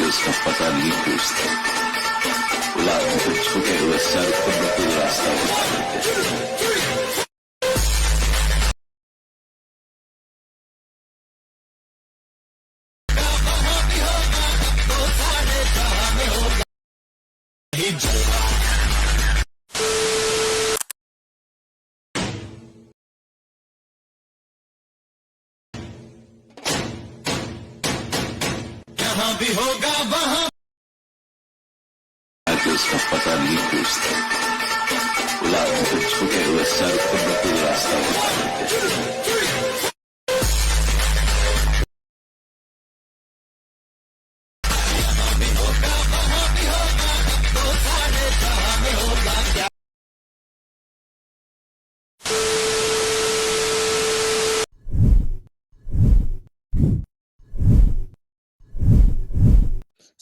उसका पता नहीं पूछता, गुलाब को छुपे हुए सर को बिल्कुल रास्ता बता देते। जहां भी होगा वहां उसका पता नहीं पूछता, गुलाब को छुपे हुए सर को बिल्कुल रास्ता बता देते।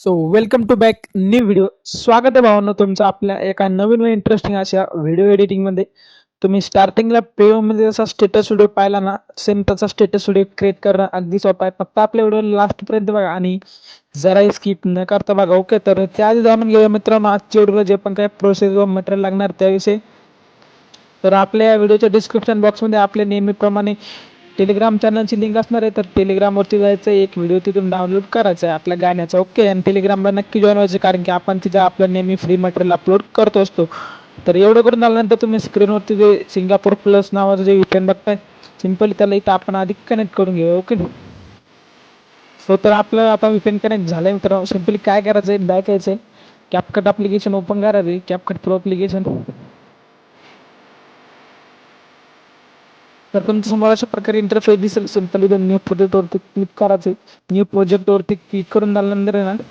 So welcome to back new video. स्वागत आहे भावांनो तुमचं आपल्या एका नवीन व इंटरेस्टिंग अशा व्हिडिओ एडिटिंग मध्ये. तुम्ही स्टार्टिंगला पेव मध्ये जसा स्टेटस व्हिडिओ पाहिला ना, सेम त्याचा स्टेटस व्हिडिओ क्रिएट करणं अगदी सोपं आहे. फक्त आपल्या व्हिडिओ लास्ट पर्यंत बघा आणि जराही स्किप न करता बघा. ओके, तर त्याआधी जाणून घेऊया मित्रांनो आजच्या व्हिडिओला जे पण काही प्रोसेस व मटेरियल लागणार त्याविषयी. तर आपल्या व्हिडिओच्या डिस्क्रिप्शन बॉक्समध्ये आपल्या नेहमीप्रमाणे टेलिग्राम चॅनलची लिंक असणार आहे. तर टेलिग्रामवरती जायचं, एक व्हिडिओ तिथून डाउनलोड करायचा आहे आपल्या गाण्याचा. ओके, आणि टेलिग्रामला नक्की जॉईन व्हायचं कारण की आपण तिथं आपलं नेहमी फ्री मटेरियल अपलोड करतो असतो. तर एवढं करून झाल्यानंतर तुम्ही स्क्रीनवरती जे सिंगापूर प्लस नावाचं जे VPN बघताय, सिंपली त्याला इथं आपण आधी कनेक्ट करून घेऊ. ओके, सो तर आपलं आता VPN कनेक्ट झालं मित्रांनो. सिंपली काय करायचं आहे, बॅक यायचं आहे, कॅपकट ॲप्लिकेशन ओपन करायचं आहे, कॅपकट प्रो ॲप्लिकेशन. तर तुमच्या समोर अशा प्रकारे इंटरफेस दिसेल. सिंपल इथं न्यू प्रोजेक्टवरती क्लिक करायचं. न्यू प्रोजेक्टवरती क्लिक करून झाल्यानंतर आहे ना,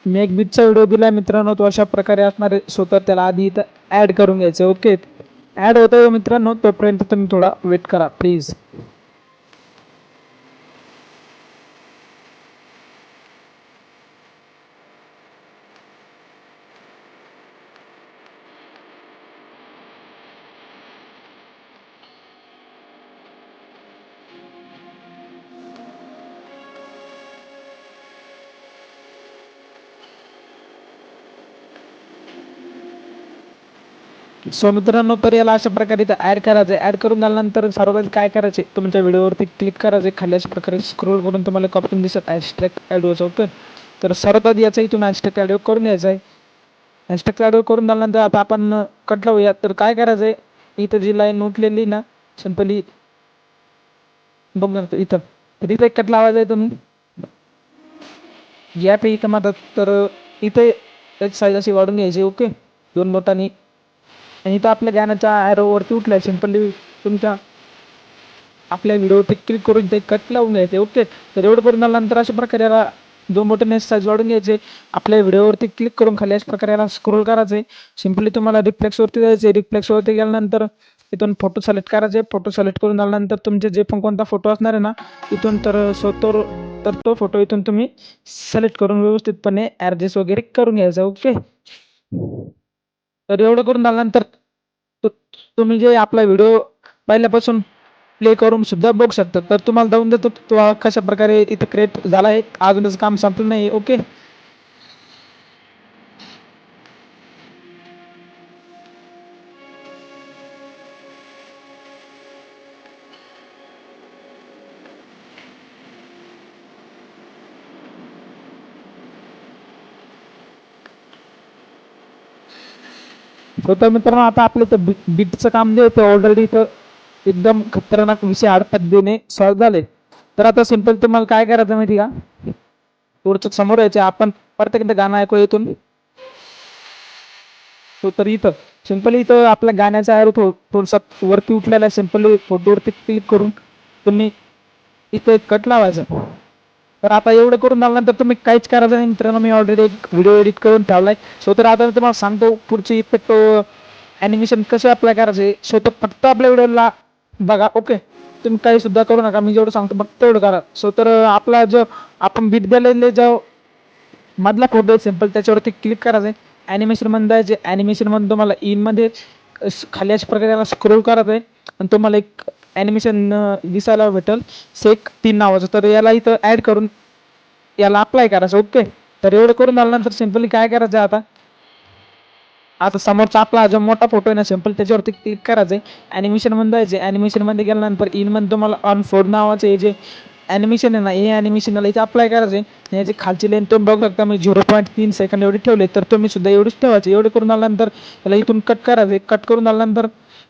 मी एक बीटचा व्हिडिओ दिला मित्रांनो, तो अशा प्रकारे असणार आहे. सो तर त्याला आधी इथं ॲड करून घ्यायचं. ओके, ॲड होतं मित्रांनो, तोपर्यंत तुम्ही थोडा वेट करा प्लीज. सो मित्रांनो, तर याला अशा प्रकारे इथं ॲड करायचं. ॲड करून झाल्यानंतर सर्वात काय करायचे, तुमच्या व्हिडिओवरती क्लिक करायचे. खाली अशा प्रकारे स्क्रोल करून तुम्हाला कॉपी दिसत हॅशटॅग ॲडोचं. ओके, तर सर्वात आधी याचा इथून हॅशटॅग ॲडो करून घ्यायचा आहे. हॅशटॅग ॲडो करून झाल्यानंतर आता आपण कट लावूया. तर काय करायचं आहे, इथं जी लाईन उठलेली ना, सिंपली बघ इथं, तर इथं एक कट लावायचा आहे. तुम्ही गॅप इथं मारतात, तर इथे त्याची साईज अशी वाढून घ्यायची. ओके, 2 बोटांनी. आणि इथं आपल्या गाण्याच्या ॲरोवरती उठलाय. सिंपली तुमच्या आपल्या व्हिडिओवरती क्लिक करून ते कट लावून घ्यायचे. ओके, तर एवढं करून झाल्यानंतर अशा प्रकारे याला 2 बोटांनी साईज वाढून घ्यायचे. आपल्या व्हिडिओवरती क्लिक करून खाली अशा प्रकारे याला स्क्रोल करायचे. सिंपली तुम्हाला रिफ्लेक्सवरती जायचे. रिफ्लेक्सवरती गेल्यानंतर इथून फोटो सिलेक्ट करायचे. फोटो सिलेक्ट करून झाल्यानंतर तुमचे जे पण कोणता फोटो असणार आहे ना इथून, तर तो फोटो इथून तुम्ही सिलेक्ट करून व्यवस्थितपणे ॲडजस्ट वगैरे करून घ्यायचा. ओके, तर एवढं करून झाल्यानंतर तुम्ही जे आपला व्हिडिओ पहिल्यापासून प्ले करून सुद्धा बघू शकता. तर तुम्हाला जाऊन देतो तो कशा प्रकारे इथं क्रिएट झाला आहे. अजूनच काम संपलं नाही. ओके, तर मित्रांनो आता आपलं तर बीटचं काम जे होतं ऑलरेडी इथं एकदम खतरनाक विषय पद्धतीने सॉल्व्ह झाले. तर आता सिंपल तुम्हाला काय करायचं माहिती का, थोडंसं समोर यायचे. आपण प्रत्येक गाणं ऐकू इथून. तो तर इथं सिंपली इथं आपल्या गाण्याचा ॲरो थोडासा वरती उठलेला आहे. सिंपली फोटोवरती क्लिक करून तुम्ही इथं एक कट लावायचं. तर आता एवढं करून झाल्यानंतर तुम्ही काहीच करायचं नाही मित्रांनो. मी ऑलरेडी एक व्हिडिओ एडिट करून ठेवलाय. सो तर आता तुम्हाला सांगतो पुढची इफेक्ट ॲनिमेशन कसं अप्लाय करायचे. सो तर फक्त आपल्या व्हिडिओला बघा. ओके, तुम्ही काही सुद्धा करू नका. मी जेवढं सांगतो फक्त तेवढं करा. सो तर आपला जो आपण बीट दिलेले जो मधला फोटो सिम्पल त्याच्यावरती क्लिक करायचं आहे. ॲनिमेशनमध्ये जायचे. ॲनिमेशनमध्ये तुम्हाला इनमध्ये खाली अशा प्रकारे त्याला स्क्रोल करायचं आहे आणि तुम्हाला एक ॲनिमेशन दिसायला भेटेल सेक 3 नावाचं. तर याला इथं ॲड करून याला अप्लाय करायचं. ओके, तर एवढं करून झाल्यानंतर सिम्पली काय करायचं आता. आता समोरचा आपला जो मोठा फोटो आहे ना सिम्पल त्याच्यावरती क्लिक करायचं आहे. ॲनिमेशनमध्ये जायचे. ॲनिमेशनमध्ये गेल्यानंतर इनमध्ये तुम्हाला ऑन फोड नावाचं हे जे ॲनिमेशन आहे ना हे ॲनिमेशनला इथे अप्लाय करायचं आहे. याची खालची लेंथ तुम्ही बघू शकता. मी 0.3 सेकंड एवढी ठेवले. तर तुम्ही सुद्धा एवढीच ठेवायची. एवढे करून आल्यानंतर त्याला इथून कट करायचं. कट करून आल्यानंतर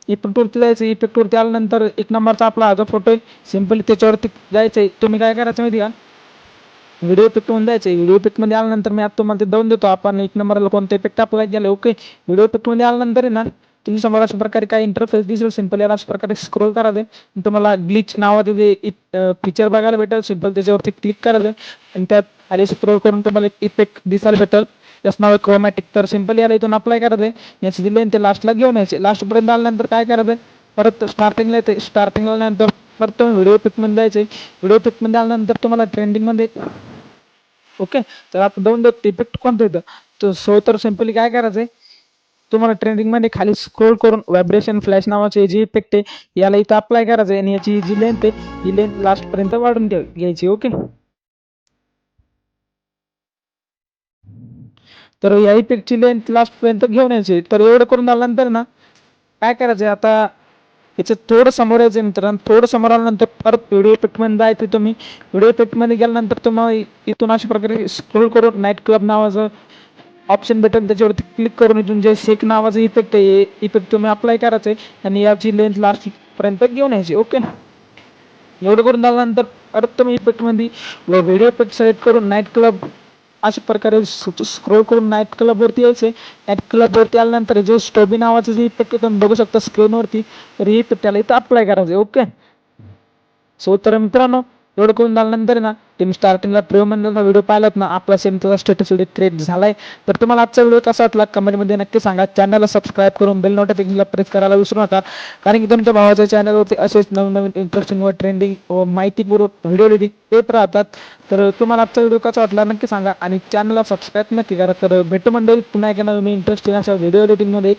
इफेक्टवरती जायचं. इफेक्टवरती आल्यानंतर एक नंबरचा आपला हा जो फोटो आहे सिम्पली त्याच्यावरती जायचं आहे. तुम्ही काय करायचं माहिती का, व्हिडिओ इफेक्टमध्ये जायचं आहे. व्हिडिओ इफेक्टमध्ये आल्यानंतर मी आता तुम्हाला ते देऊन देतो. आपण एक नंबरला कोणतं इफेक्ट अप्लाय केलं. ओके, व्हिडिओ इफेक्टमध्ये आल्यानंतर आहे ना तुम्ही समोर अशा प्रकारे काय इंटरफेस दिसेल. सिम्पल याला अशा प्रकारे स्क्रोल करायचं. तुम्हाला ग्लिच नावाचं जे फीचर बघायला भेटेल सिम्पल त्याच्यावरती क्लिक करायचं आणि त्यात खाली स्क्रोल करून तुम्हाला एक इफेक्ट दिसायला भेटेल. त्याचं नाव आहे क्रोमॅटिक. तर सिम्पल याला इथून अप्लाय करायचं. याची दिले ते लास्टला घेऊन यायचे. लास्टपर्यंत आल्यानंतर काय करायचं परत स्टार्टिंगला येते. स्टार्टिंगला आल्यानंतर परत तुम्ही व्हिडिओ इफेक्टमध्ये जायचे. व्हिडिओ इफेक्टमध्ये आल्यानंतर तुम्हाला ट्रेंडिंगमध्ये ओके, तर आता दोन इफेक्ट कोणतं येतं तर सो तर सिम्पली काय करायचं आहे तुम्हाला ट्रेंडिंगमध्ये खाली स्क्रोल करून व्हायब्रेशन फ्लॅश नावाचे जे इफेक्ट आहे याला इथं अप्लाय करायचं आहे आणि याची जी लेंथ आहे ही लेंथ लास्टपर्यंत वाढून घ्यायची. ओके, तर या इफेक्टची लेंथ लास्टपर्यंत घेऊन यायची. तर एवढं करून झाल्यानंतर ना काय करायचं आता याचं थोडं समोर यायचं मित्रांनो. थोडं समोर आल्यानंतर परत व्हिडिओ इफेक्टमध्ये जायचं. तुम्ही व्हिडिओ इफेक्टमध्ये गेल्यानंतर तुम्हाला इथून अशा प्रकारे स्क्रोल करून नाईट क्लब नावाचं ऑप्शन भेटेल त्याच्यावरती क्लिक करून इथून जे शेक नावाचं इफेक्ट आहे इफेक्ट तुम्ही अप्लाय करायचं आहे आणि याची लेंथ लास्टपर्यंत घेऊन यायची. ओके, एवढं करून झाल्यानंतर परत तुम्ही इफेक्टमध्ये व्हिडिओ इफेक्ट सिलेक्ट करून नाईट क्लब अशा प्रकारे स्क्रोल करून नाईट क्लबवरती यायचं. नाईट क्लबवरती आल्यानंतर जो स्टोबी नावाचं जे इफेक्ट तुम्ही बघू शकता स्क्रीनवरती तर हे इफेक्ट त्याला इथं अप्लाय करायचं. ओके, सो तर मित्रांनो एवढं करून झाल्यानंतर ना तुम्ही स्टार्टिंगला प्रेममंडलचा व्हिडिओ पाहिलात ना आपला सेम त्याचा स्टेटस व्हिडिओ क्रिएट झालाय. तर तुम्हाला आजचा व्हिडिओ कसा वाटला कमेंटमध्ये नक्की सांगा. चॅनलला सबस्क्राईब करून बेल नोटिफिकेशनला प्रेस करायला विसरू नका, कारण की तुमच्या भावाच्या चॅनलवरती असेच नवीन नवीन इंटरेस्टिंग व ट्रेंडिंग व माहितीपूर्वक व्हिडिओ एडिटिंग येत राहतात. तर तुम्हाला आजचा व्हिडिओ कसा वाटला नक्की सांगा आणि चॅनलला सबस्क्राईब नक्की करा. तर भेटू मंडळी पुन्हा एका नवीन इंटरेस्टिंग अशा व्हिडिओ एडिटिंगमध्ये.